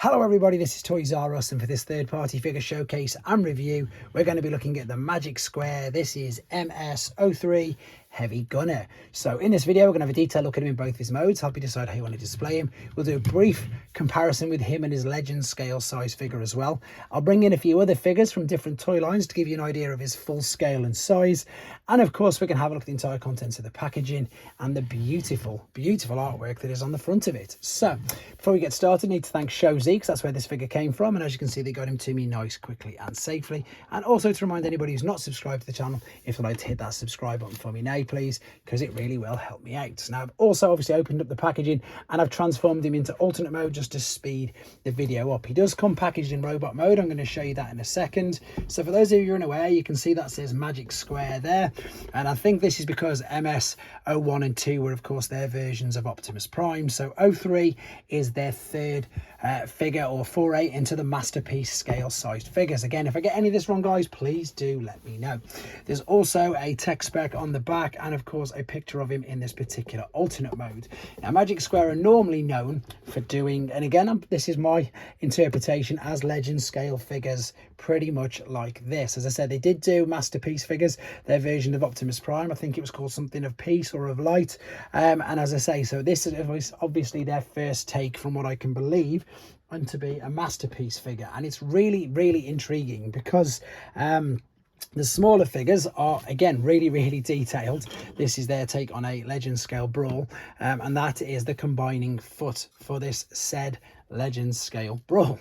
Hello everybody, this is toysareruss, and for this third-party figure showcase and review, we're going to be looking at the Magic Square. This is MS03 Heavy Gunner. So in this video, we're going to have a detailed look at him in both his modes, help you decide how you want to display him. We'll do a brief comparison with him and his Legend scale size figure as well. I'll bring in a few other figures from different toy lines to give you an idea of his full scale and size. And of course, we can have a look at the entire contents of the packaging and the beautiful, beautiful artwork that is on the front of it. So before we get started, I need to thank Show because that's where this figure came from, and as you can see, they got him to me nice, quickly and safely. And also to remind anybody who's not subscribed to the channel, if you'd like to hit that subscribe button for me now please, because it really will help me out. Now I've also obviously opened up the packaging and I've transformed him into alternate mode just to speed the video up. He does come packaged in robot mode. I'm going to show you that in a second. So for those of you who are unaware, you can see that says Magic Square there, and I think this is because MS01 and 2 were of course their versions of Optimus Prime, so 03 is their third figure or foray into the masterpiece scale sized figures. Again, if I get any of this wrong guys, please do let me know. There's also a tech spec on the back and of course a picture of him in this particular alternate mode. Now Magic Square are normally known for doing, and again this is my interpretation, as Legend scale figures pretty much like this. As I said, they did do masterpiece figures, their version of Optimus Prime. I think it was called something of Peace or of Light, and as I say, so this is obviously their first take, from what I can believe, and to be a masterpiece figure. And it's really intriguing because the smaller figures are again really detailed. This is their take on a Legend scale brawl, and that is the combining foot for this said Legend scale brawl,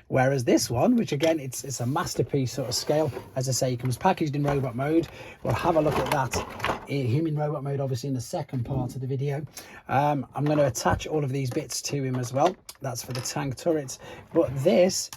whereas this one, which again it's a masterpiece sort of scale, as I say, comes packaged in robot mode. We'll have a look at that him in robot mode obviously in the second part of the video. I'm going to attach all of these bits to him as well. That's for the tank turrets, but this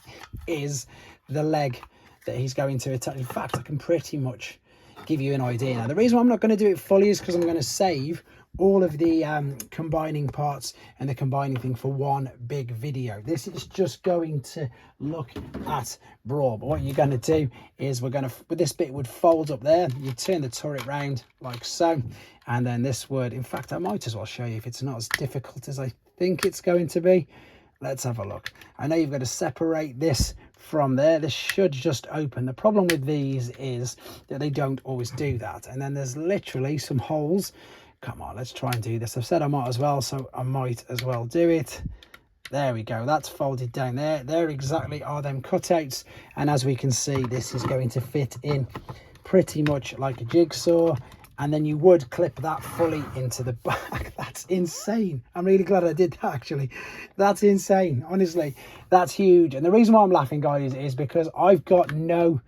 is the leg that he's going to attach. In fact, I can pretty much give you an idea. Now the reason why I'm not going to do it fully is because I'm going to save all of the combining parts and the combining thing for one big video. This is just going to look at brawl, but what you're going to do is this bit would fold up there, you turn the turret round like so, and then this would, in fact I might as well show you if it's not as difficult as I think it's going to be. Let's have a look. I know you've got to separate this from there. This should just open. The problem with these is that they don't always do that, and then there's literally some holes. Come on, let's try and do this. I've said I might as well, so I might as well do it. There we go, that's folded down there. There exactly are them cutouts, and as we can see, this is going to fit in pretty much like a jigsaw, and then you would clip that fully into the back. That's insane. I'm really glad I did that, actually. That's insane, honestly. That's huge. And the reason why I'm laughing, guys, is because I've got no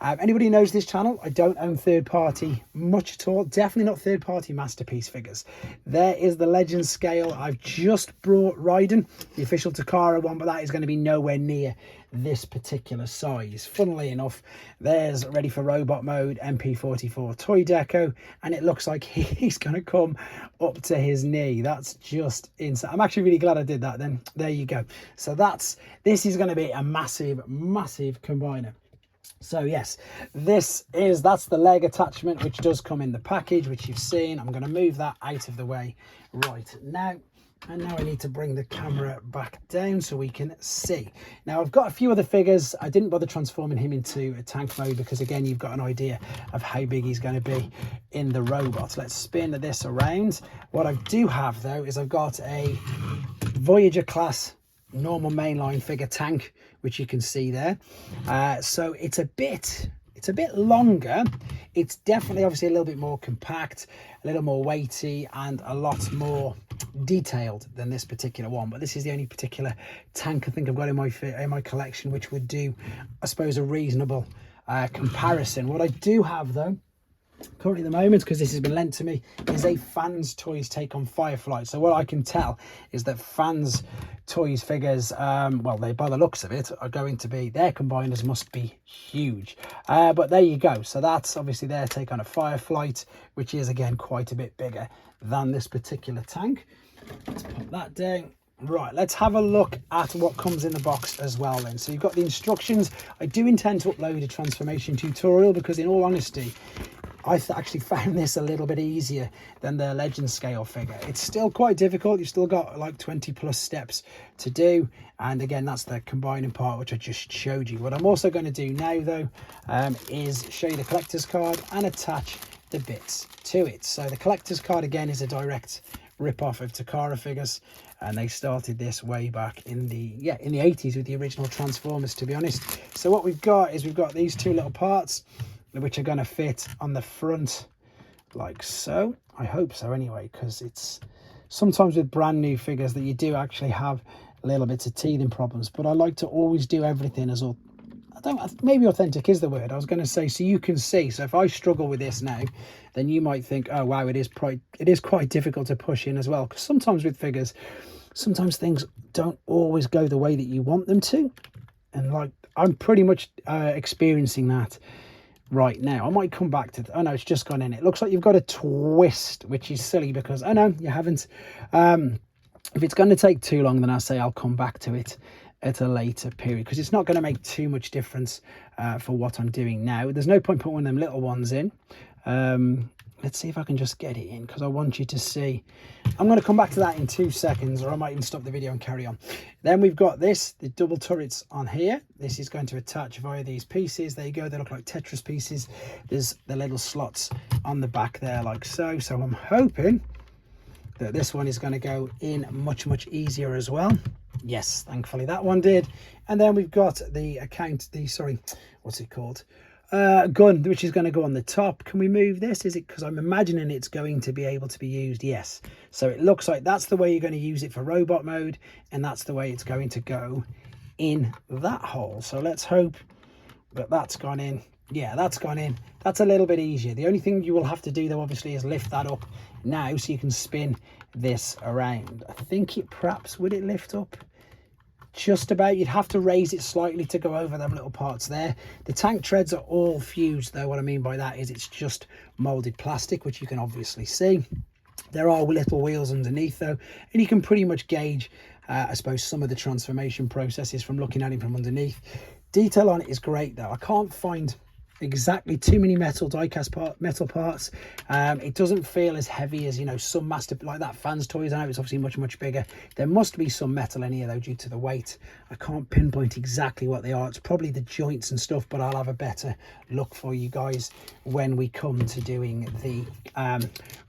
anybody who knows this channel, I don't own third party much at all. Definitely not third party masterpiece figures. There is the Legend scale. I've just brought Raiden, the official Takara one, but that is going to be nowhere near this particular size. Funnily enough, there's ready for robot mode MP44 toy deco, and it looks like he's going to come up to his knee. That's just insane. I'm actually really glad I did that then. There you go. So this is going to be a massive combiner. So yes, that's the leg attachment, which does come in the package, which you've seen. I'm going to move that out of the way right now. And now I need to bring the camera back down so we can see. Now I've got a few other figures. I didn't bother transforming him into a tank mode because again, you've got an idea of how big he's going to be in the robot. Let's spin this around. What I do have though is I've got a Voyager class normal mainline figure tank, which you can see there. So it's a bit longer. It's definitely obviously a little bit more compact, a little more weighty, and a lot more detailed than this particular one. But this is the only particular tank I think I've got in my collection which would do, I suppose, a reasonable comparison. What I do have though currently at the moment, because this has been lent to me, is a Fans Toys take on Firefly. So what I can tell is that Fans Toys figures, well, they, by the looks of it, are going to be, their combiners must be huge. But there you go. So that's obviously their take on a Firefly, which is again quite a bit bigger than this particular tank. Let's put that down. Right, let's have a look at what comes in the box as well then. So you've got the instructions. I do intend to upload a transformation tutorial because in all honesty, actually found this a little bit easier than the legend scale figure. It's still quite difficult. You've still got like 20 plus steps to do, and again, that's the combining part which I just showed you. What I'm also going to do now though is show you the collector's card and attach the bits to it. So the collector's card again is a direct rip-off of Takara figures, and they started this way back in the 80s with the original Transformers, to be honest. So what we've got is we've got these two little parts which are going to fit on the front like so. I hope so anyway, because it's sometimes with brand new figures that you do actually have little bits of teething problems, but I like to always do everything as maybe authentic is the word I was going to say, so you can see. So if I struggle with this now, then you might think, oh wow, it is quite difficult to push in as well, because sometimes with figures, sometimes things don't always go the way that you want them to, and like I'm pretty much experiencing that right now. I might come back to oh no, it's just gone in. It looks like you've got a twist, which is silly because oh no, you haven't. If it's going to take too long, then I say I'll come back to it at a later period, because it's not going to make too much difference for what I'm doing now. There's no point putting one of them little ones in. Let's see if I can just get it in, because I want you to see. I'm going to come back to that in 2 seconds, or I might even stop the video and carry on. Then we've got the double turrets on here. This is going to attach via these pieces. There you go, they look like Tetris pieces. There's the little slots on the back there like so. So I'm hoping that this one is going to go in much easier as well. Yes, thankfully that one did. And then we've got what's it called, gun, which is going to go on the top. Can we move this? Is it because I'm imagining it's going to be able to be used? Yes, so it looks like that's the way you're going to use it for robot mode, and that's the way it's going to go in that hole. So let's hope that that's gone in. Yeah, that's gone in. That's a little bit easier. The only thing you will have to do though obviously is lift that up now so you can spin this around. I think it perhaps, would it lift up just about? You'd have to raise it slightly to go over them little parts there. The tank treads are all fused though. What I mean by that is it's just molded plastic, which you can obviously see. There are little wheels underneath though, and you can pretty much gauge I suppose some of the transformation processes from looking at it from underneath. Detail on it is great though. I can't find exactly too many metal metal parts. It doesn't feel as heavy as, you know, some master like that Fans Toys. I know it's obviously much bigger. There must be some metal in here though due to the weight. I can't pinpoint exactly what they are. It's probably the joints and stuff, but I'll have a better look for you guys when we come to doing the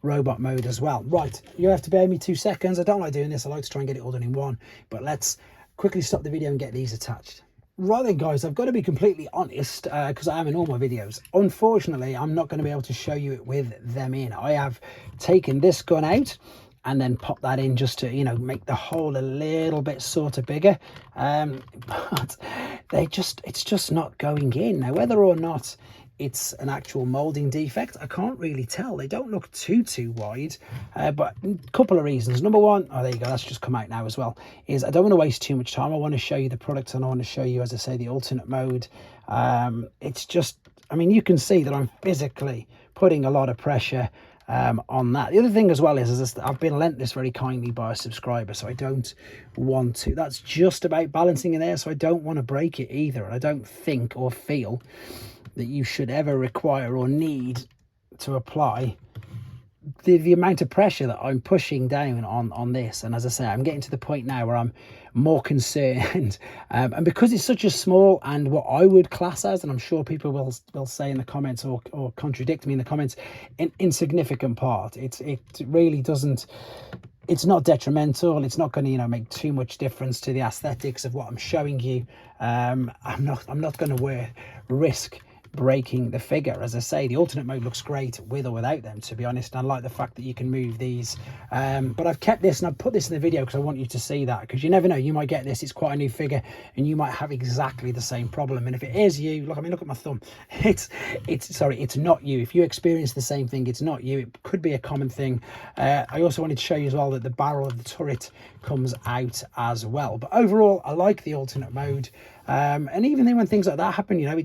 robot mode as well. Right, you have to bear me 2 seconds. I don't like doing this. I like to try and get it all done in one, but let's quickly stop the video and get these attached. Right then guys, I've got to be completely honest, because I am in all my videos. Unfortunately, I'm not going to be able to show you it with them in. I have taken this gun out and then pop that in just to, you know, make the hole a little bit sort of bigger. But it's just not going in. Now, whether or not it's an actual molding defect, I can't really tell. They don't look too wide, but a couple of reasons. Number one, oh there you go, that's just come out now as well, is I don't want to waste too much time. I want to show you the product, and I want to show you, as I say, the alternate mode. It's just, I mean, you can see that I'm physically putting a lot of pressure on that. The other thing as well is I've been lent this very kindly by a subscriber, so I don't want to, that's just about balancing in there, so I don't want to break it either. And I don't think or feel that you should ever require or need to apply the amount of pressure that I'm pushing down on this. And as I say, I'm getting to the point now where I'm more concerned and because it's such a small and what I would class as, and I'm sure people will say in the comments or contradict me in the comments, an insignificant part. It really doesn't, it's not detrimental. It's not going to, you know, make too much difference to the aesthetics of what I'm showing you. I'm not going to risk breaking the figure. As I say, the alternate mode looks great with or without them, to be honest. And I like the fact that you can move these, but I've kept this and I've put this in the video because I want you to see that, because you never know, you might get this, it's quite a new figure and you might have exactly the same problem. And if it is you, look, I mean, look at my thumb, it's not you. If you experience the same thing, it's not you. It could be a common thing. I also wanted to show you as well that the barrel of the turret comes out as well. But overall, I like the alternate mode, and even then when things like that happen, you know,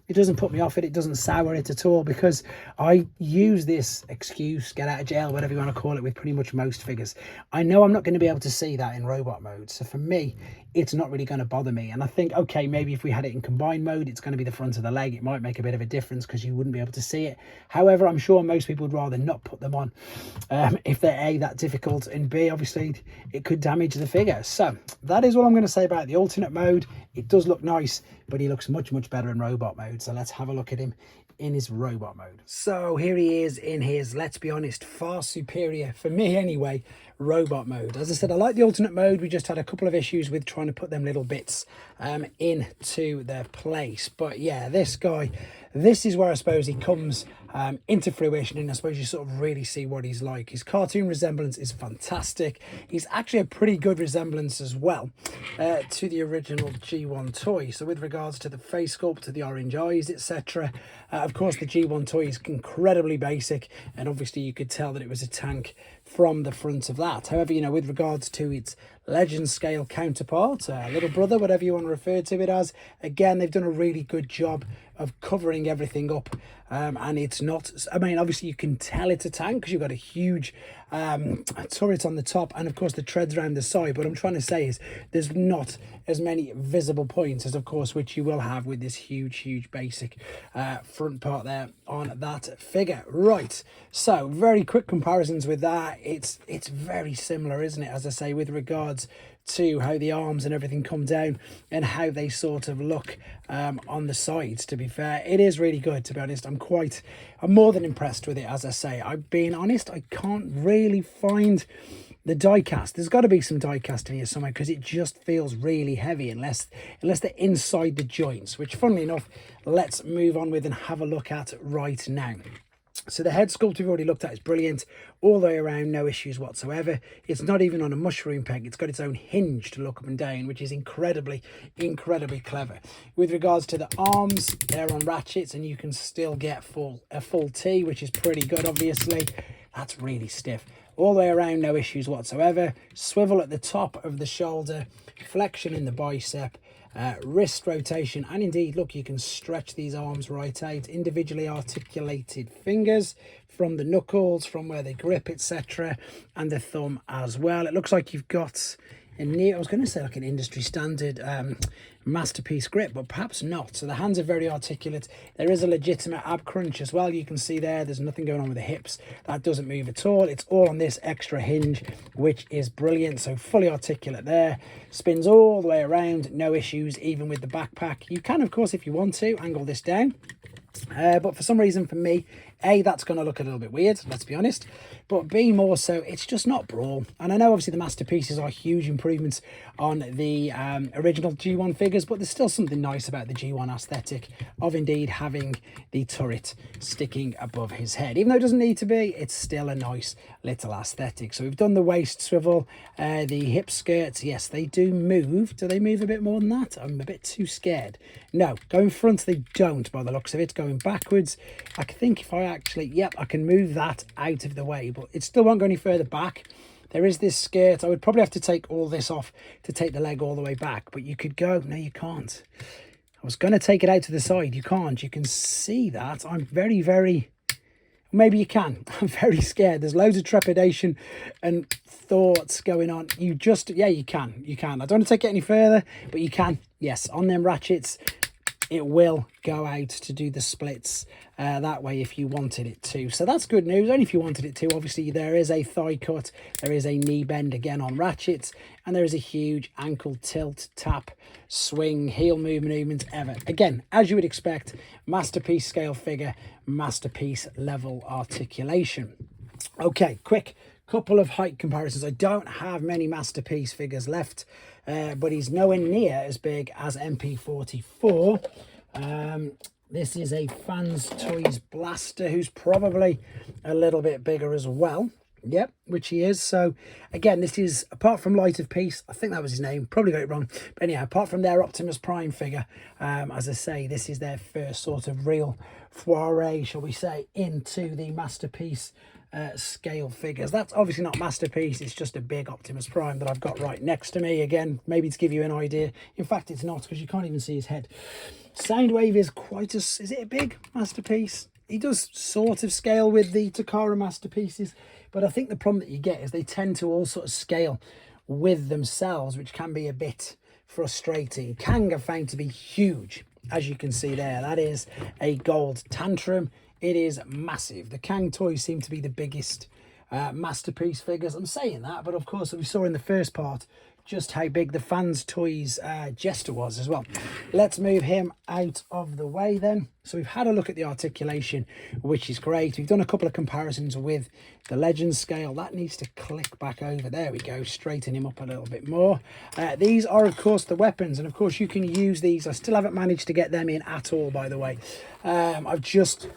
it it doesn't put me off it. It doesn't sour it at all, because I use this excuse, get out of jail, whatever you want to call it, with pretty much most figures. I know I'm not going to be able to see that in robot mode. So for me, it's not really going to bother me. And I think, okay, maybe if we had it in combined mode, it's going to be the front of the leg. It might make a bit of a difference because you wouldn't be able to see it. However, I'm sure most people would rather not put them on if they're A, that difficult, and B, obviously it could damage the figure. So that is what I'm going to say about the alternate mode. It does look nice, but he looks much, much better in robot mode. So let's have a look at him in his robot mode. So here he is in his, let's be honest, far superior, for me anyway, robot mode. As I said, I like the alternate mode. We just had a couple of issues with trying to put them little bits into their place. But yeah, this guy, this is where I suppose he comes into fruition, and I suppose you sort of really see what he's like. His cartoon resemblance is fantastic. He's actually a pretty good resemblance as well to the original G1 toy. So with regards to the face sculpt, to the orange eyes, etc. Of course, the G1 toy is incredibly basic, and obviously you could tell that it was a tank from the front of that. However, you know, with regards to its legend scale counterpart, little brother, whatever you want to refer to it as, again, they've done a really good job of covering everything up. And it's not, I mean, obviously you can tell it's a tank because you've got a huge turret on the top, and of course the treads around the side. But what I'm trying to say is there's not as many visible points as, of course, which you will have with this huge basic front part there on that figure. Right, so very quick comparisons with that. It's very similar, isn't it, as I say, with regards to how the arms and everything come down and how they sort of look on the sides. To be fair, it is really good, to be honest. I'm more than impressed with it. As I say, I'm being honest, I can't really find the die cast. There's got to be some die cast in here somewhere, because it just feels really heavy unless they're inside the joints, which funnily enough, let's move on with and have a look at right now. So the head sculpt we've already looked at is brilliant all the way around, no issues whatsoever. It's not even on a mushroom peg. It's got its own hinge to look up and down, which is incredibly clever. With regards to the arms, they're on ratchets, and you can still get a full T, which is pretty good. Obviously, that's really stiff. All the way around, no issues whatsoever. Swivel at the top of the shoulder, flexion in the bicep, wrist rotation, and indeed, look, you can stretch these arms right out. Individually articulated fingers from the knuckles, from where they grip, etc., and the thumb as well. It looks like you've got a near, I was going to say like an industry standard masterpiece grip, but perhaps not. So the hands are very articulate. There is a legitimate ab crunch as well. You can see there's nothing going on with the hips. That doesn't move at all. It's all on this extra hinge, which is brilliant. So fully articulate there. Spins all the way around, no issues, even with the backpack. You can, of course, if you want to, angle this down. But for some reason, for me, A, that's going to look a little bit weird, let's be honest. But B, more so, it's just not Brawl. And I know, obviously, the masterpieces are huge improvements on the original G1 figures, but there's still something nice about the G1 aesthetic of indeed having the turret sticking above his head. Even though it doesn't need to be, it's still a nice little aesthetic. So we've done the waist swivel, the hip skirts. Yes, they do move. Do they move a bit more than that? I'm a bit too scared. No, going front, they don't, by the looks of it. Going backwards, I think if I actually, yep, I can move that out of the way, but it still won't go any further back. There is this skirt. I would probably have to take all this off to take the leg all the way back, but you could go. No, you can't. I was going to take it out to the side. You can't. You can see that. I'm very, maybe you can. I'm very scared. There's loads of trepidation and thoughts going on. You just, yeah, you can. I don't want to take it any further, but you can. Yes, on them ratchets, it will go out to do the splits that way if you wanted it to. So that's good news, only if you wanted it to. Obviously, there is a thigh cut, there is a knee bend again on ratchets, and there is a huge ankle tilt, tap, swing, heel movement ever. Again, as you would expect, masterpiece scale figure, masterpiece level articulation. Okay, quick couple of height comparisons. I don't have many masterpiece figures left, but he's nowhere near as big as MP44. This is a Fans Toys Blaster, who's probably a little bit bigger as well. Yep, which he is. So again, this is, apart from Light of Peace, I think that was his name, probably got it wrong, but anyhow, apart from their Optimus Prime figure, as I say, this is their first sort of real foray, shall we say, into the Masterpiece scale figures. That's obviously not Masterpiece, it's just a big Optimus Prime that I've got right next to me. Again, maybe to give you an idea. In fact, it's not, because you can't even see his head. Soundwave is quite a, is it a big Masterpiece? He does sort of scale with the Takara Masterpieces, but I think the problem that you get is they tend to all sort of scale with themselves, which can be a bit frustrating. Kang are found to be huge, as you can see there. That is a gold Tantrum. It is massive. The Kang toys seem to be the biggest Masterpiece figures. I'm saying that, but of course, we saw in the first part just how big the Fans Toys Jester was as well. Let's move him out of the way then. So we've had a look at the articulation, which is great. We've done a couple of comparisons with the Legends scale. That needs to click back over. There we go. Straighten him up a little bit more. These are, of course, the weapons. And, of course, you can use these. I still haven't managed to get them in at all, by the way. I've just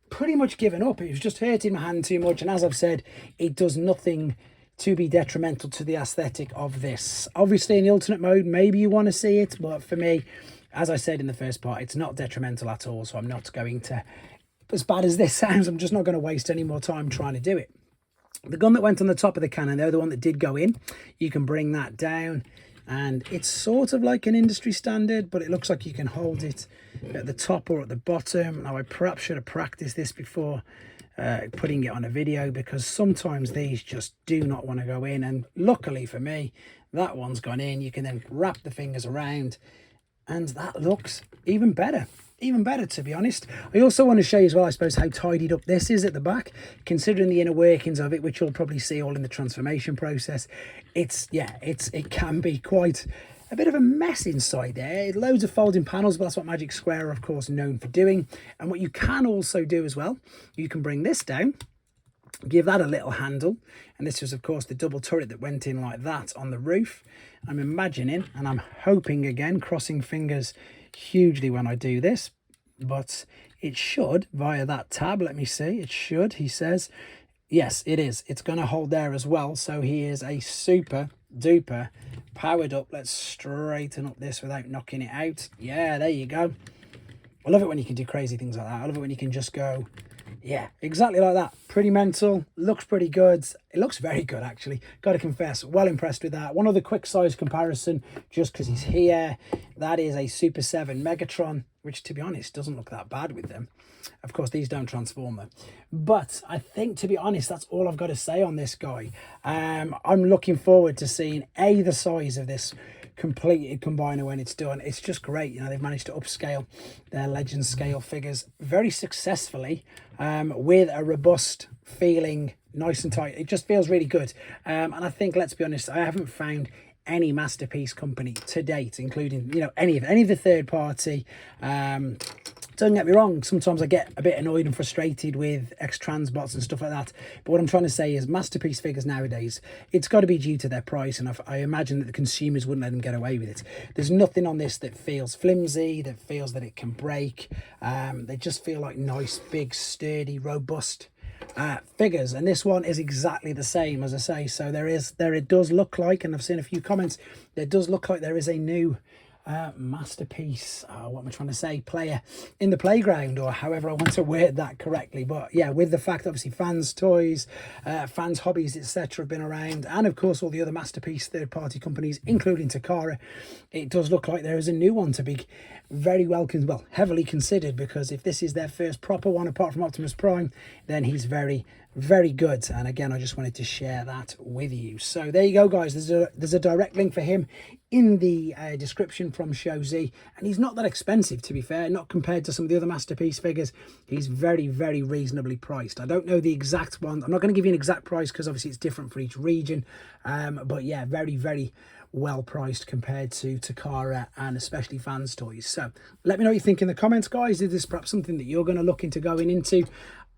pretty much given up. It was just hurting my hand too much. And as I've said, it does nothing to be detrimental to the aesthetic of this. Obviously, in the alternate mode, maybe you want to see it, but for me, as I said in the first part, it's not detrimental at all, so I'm not going to, as bad as this sounds, I'm just not going to waste any more time trying to do it. The gun that went on the top of the cannon, though, the one that did go in, you can bring that down, and it's sort of like an industry standard, but it looks like you can hold it at the top or at the bottom. Now, I perhaps should have practiced this before putting it on a video, because sometimes these just do not want to go in, and luckily for me, that one's gone in. You can then wrap the fingers around, and that looks even better to be honest. I also want to show you as well, I suppose, how tidied up this is at the back, considering the inner workings of it, which you'll probably see all in the transformation process. It can be quite a bit of a mess inside there. Loads of folding panels, but that's what Magic Square are, of course, known for doing. And what you can also do as well, you can bring this down, give that a little handle, and this was, of course, the double turret that went in like that on the roof. I'm imagining, and I'm hoping, again, crossing fingers hugely when I do this, but it should, via that tab, let me see, it should, he says, yes, it is. It's going to hold there as well, so he is a super duper powered up. Let's straighten up this without knocking it out. Yeah, there you go. I love it when you can do crazy things like that. I love it when you can just go, yeah, exactly like that. Pretty mental, looks pretty good. It looks very good, actually. Got to confess, well impressed with that. One other quick size comparison, just because he's here. That is a Super 7 Megatron, which, to be honest, doesn't look that bad with them. Of course, these don't transform though. But I think, to be honest, that's all I've got to say on this guy. I'm looking forward to seeing, the size of this completed combiner when it's done. It's just great. You know, they've managed to upscale their Legends scale figures very successfully, with a robust feeling, nice and tight. It just feels really good. And I think, let's be honest, I haven't found any Masterpiece company to date, including, you know, any of the third party. Don't get me wrong, sometimes I get a bit annoyed and frustrated with X-Transbots and stuff like that. But what I'm trying to say is Masterpiece figures nowadays, it's got to be due to their price. And I imagine that the consumers wouldn't let them get away with it. There's nothing on this that feels flimsy, that feels that it can break. They just feel like nice, big, sturdy, robust figures, and this one is exactly the same, as I say. So it does look like, and I've seen a few comments, there does look like there is a new Masterpiece, what am I trying to say, player in the playground, or however I want to word that correctly. But yeah, with the fact, obviously, Fans Toys, Fans Hobbies, etc. have been around, and of course all the other Masterpiece third-party companies, including Takara, it does look like there is a new one to be very heavily considered, because if this is their first proper one apart from Optimus Prime, then he's very, very good. And again, I just wanted to share that with you. So there you go, guys. There's a direct link for him in the description from Show Z, and he's not that expensive, to be fair, not compared to some of the other Masterpiece figures. He's very, very reasonably priced. I don't know the exact one. I'm not going to give you an exact price, because obviously it's different for each region, but yeah, very, very well priced compared to Takara and especially Fans Toys. So let me know what you think in the comments, guys. Is this perhaps something that you're going to look into going into?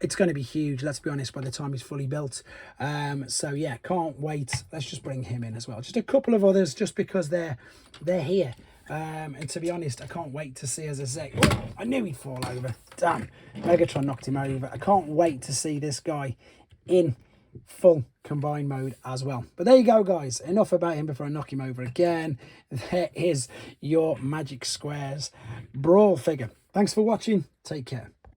It's going to be huge, let's be honest, by the time he's fully built. So yeah, can't wait. Let's just bring him in as well. Just a couple of others, just because they're here. And to be honest, I can't wait to see, as I say, oh, I knew he'd fall over. Damn, Megatron knocked him over. I can't wait to see this guy in full combined mode as well. But there you go, guys. Enough about him before I knock him over again. There is your Magic Squares Brawl figure. Thanks for watching. Take care.